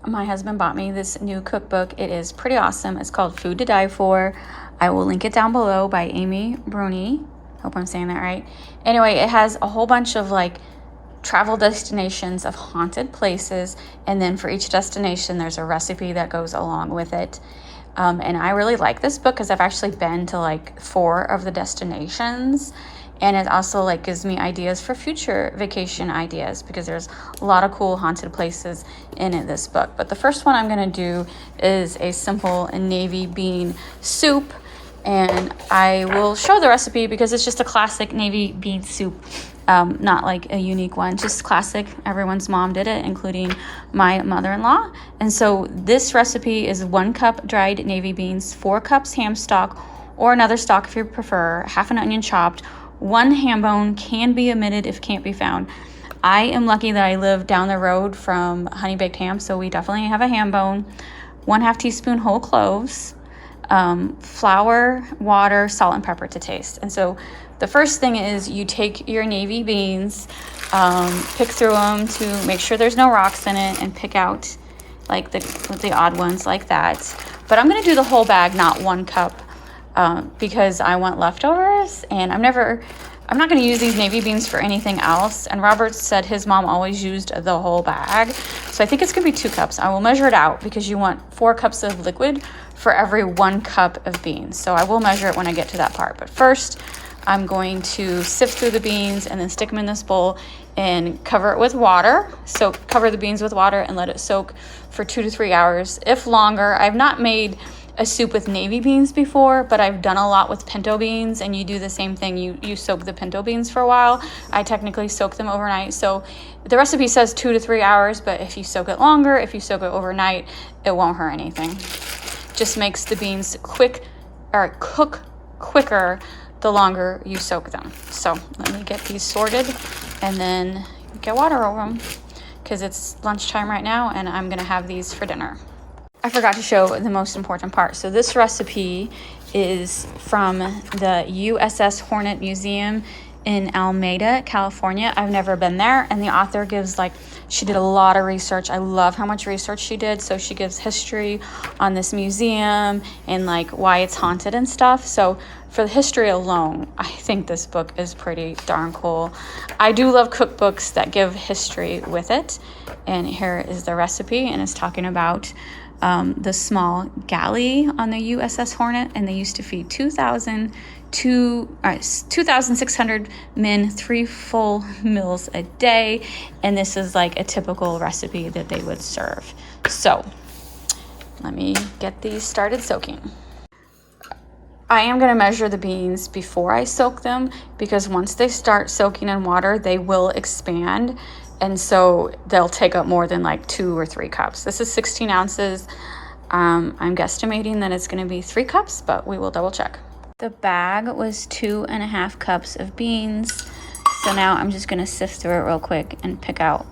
My husband bought me this new cookbook. It is pretty awesome. It's called Food to Die For. I will link it down below, by Amy Bruni. Hope I'm saying that right. Anyway, it has a whole bunch of like travel destinations of haunted places, and then for each destination there's a recipe that goes along with it. And I really like this book because I've actually been to like 4 of the destinations, and it also like gives me ideas for future vacation ideas because there's a lot of cool haunted places in this book. But the first one I'm going to do is a simple navy bean soup, and I will show the recipe because it's just a classic navy bean soup. Not like a unique one, just classic. Everyone's mom did it, including my mother-in-law. And so this recipe is 1 cup dried navy beans, 4 cups ham stock or another stock if you prefer, half an onion chopped, 1 ham bone, can be omitted if can't be found. I am lucky that I live down the road from Honey Baked Ham, so we definitely have a ham bone, 1/2 teaspoon whole cloves, flour, water, salt, and pepper to taste. And so the first thing is you take your navy beans, pick through them to make sure there's no rocks in it, and pick out like the odd ones like that. But I'm going to do the whole bag, not 1 cup, because I want leftovers, and I'm not going to use these navy beans for anything else. And Robert said his mom always used the whole bag. So I think it's going to be 2 cups. I will measure it out because you want 4 cups of liquid for every 1 cup of beans. So I will measure it when I get to that part. But first, I'm going to sift through the beans and then stick them in this bowl and cover it with water. So cover the beans with water and let it soak for 2 to 3 hours, if longer. I've not made a soup with navy beans before, but I've done a lot with pinto beans, and you do the same thing. You soak the pinto beans for a while. I technically soak them overnight. So the recipe says 2 to 3 hours, but if you soak it longer, if you soak it overnight, it won't hurt anything. Just makes the beans cook quicker the longer you soak them. So let me get these sorted and then get water over them because it's lunchtime right now and I'm gonna have these for dinner. I forgot to show the most important part. So this recipe is from the USS Hornet Museum in Alameda, California. I've never been there, and the author gives she did a lot of research. I love how much research she did. So she gives history on this museum and why it's haunted and stuff. So for the history alone, I think this book is pretty darn cool. I do love cookbooks that give history with it. And here is the recipe, and it's talking about the small galley on the USS Hornet, and they used to feed 2,600 men 3 full meals a day, and this is a typical recipe that they would serve. So let me get these started soaking. I am going to measure the beans before I soak them because once they start soaking in water, they will expand. And so they'll take up more than 2 or 3 cups. This is 16 ounces. I'm guesstimating that it's going to be 3 cups, but we will double check. The bag was 2.5 cups of beans. So now I'm just going to sift through it real quick and pick out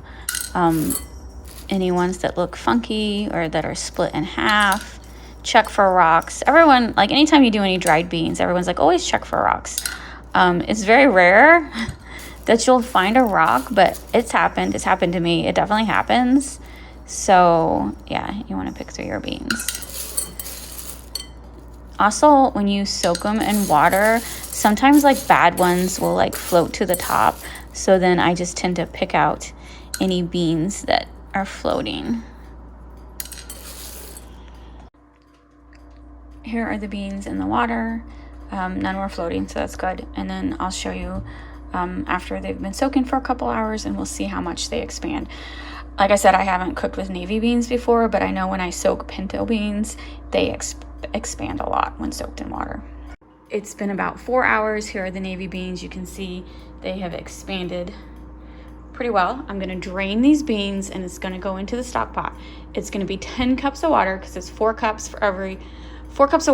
any ones that look funky or that are split in half. Check for rocks. Everyone, anytime you do any dried beans, everyone's always check for rocks. It's very rare that you'll find a rock, but it's happened. It's happened to me. It definitely happens. So yeah, you want to pick through your beans. Also, when you soak them in water, sometimes bad ones will float to the top. So then I just tend to pick out any beans that are floating. Here are the beans in the water. None were floating, so that's good. And then I'll show you after they've been soaking for a couple hours, and we'll see how much they expand. Like I said, I haven't cooked with navy beans before, but I know when I soak pinto beans, they expand a lot when soaked in water. It's been about 4 hours. Here are the navy beans. You can see they have expanded pretty well. I'm going to drain these beans, and it's going to go into the stock pot. It's going to be 10 cups of water because it's 4 cups of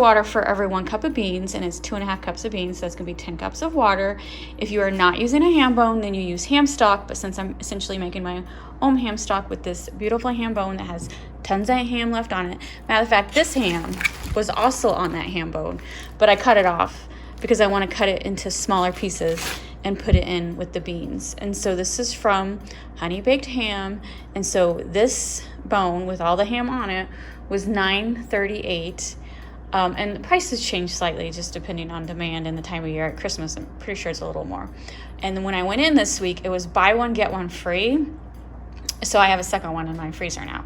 water for every 1 cup of beans, and it's 2.5 cups of beans, so that's going to be 10 cups of water. If you are not using a ham bone, then you use ham stock, but since I'm essentially making my own ham stock with this beautiful ham bone that has tons of ham left on it. Matter of fact, this ham was also on that ham bone, but I cut it off because I want to cut it into smaller pieces and put it in with the beans. And so this is from Honey Baked Ham. And so this bone with all the ham on it was $9.38. And the prices change slightly just depending on demand and the time of year. At Christmas, I'm pretty sure it's a little more. And then when I went in this week, it was buy one, get one free. So I have a second one in my freezer now.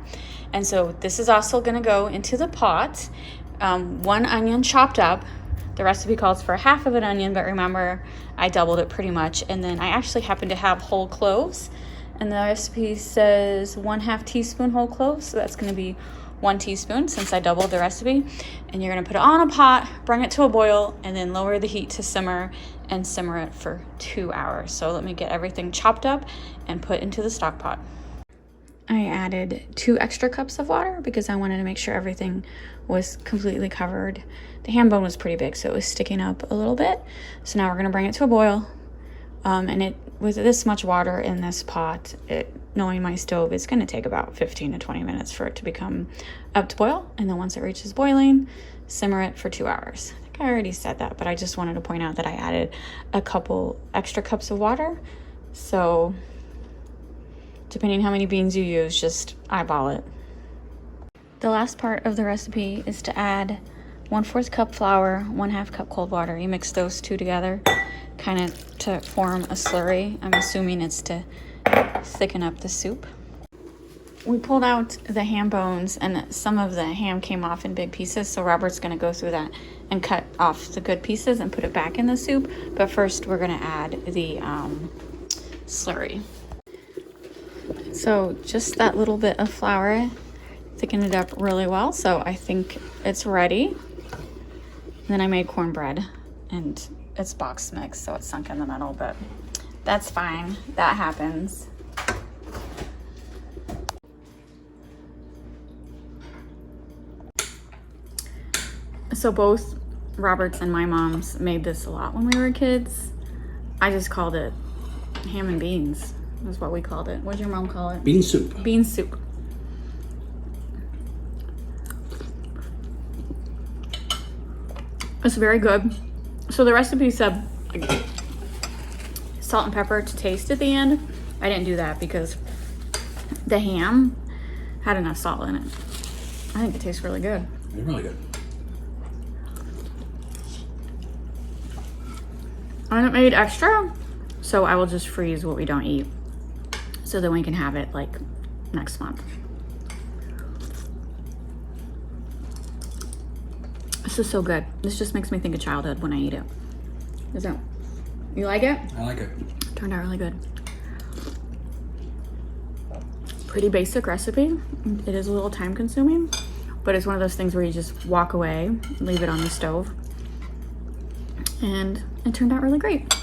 And so this is also gonna go into the pot. 1 onion chopped up. The recipe calls for half of an onion, but remember, I doubled it pretty much. And then I actually happen to have whole cloves. And the recipe says 1/2 teaspoon whole cloves. So that's gonna be 1 teaspoon since I doubled the recipe. And you're gonna put it on a pot, bring it to a boil, and then lower the heat to simmer and simmer it for 2 hours. So let me get everything chopped up and put into the stock pot. I added 2 extra cups of water because I wanted to make sure everything was completely covered. The ham bone was pretty big, so it was sticking up a little bit. So now we're gonna bring it to a boil. And with this much water in this pot, knowing my stove, it's gonna take about 15 to 20 minutes for it to become up to boil. And then once it reaches boiling, simmer it for 2 hours. I think I already said that, but I just wanted to point out that I added a couple extra cups of water. So depending how many beans you use, just eyeball it. The last part of the recipe is to add 1/4 cup flour, 1/2 cup cold water. You mix those two together, kind of to form a slurry. I'm assuming it's to thicken up the soup. We pulled out the ham bones and some of the ham came off in big pieces, so Robert's gonna go through that and cut off the good pieces and put it back in the soup. But first we're gonna add the slurry. So just that little bit of flour thickened it up really well, so I think it's ready. And then I made cornbread and it's box mix, so it's sunk in the middle, but that's fine, that happens. So both Robert's and my mom's made this a lot when we were kids. I just called it ham and beans. That's what we called it. What'd your mom call it? Bean soup. Bean soup. It's very good. So the recipe said salt and pepper to taste at the end. I didn't do that because the ham had enough salt in it. I think it tastes really good. It's really good. And it made extra, so I will just freeze what we don't eat so that we can have it like next month. This is so good. This just makes me think of childhood when I eat it. You like it? I like it. Turned out really good. Pretty basic recipe. It is a little time consuming, but it's one of those things where you just walk away, leave it on the stove, and it turned out really great.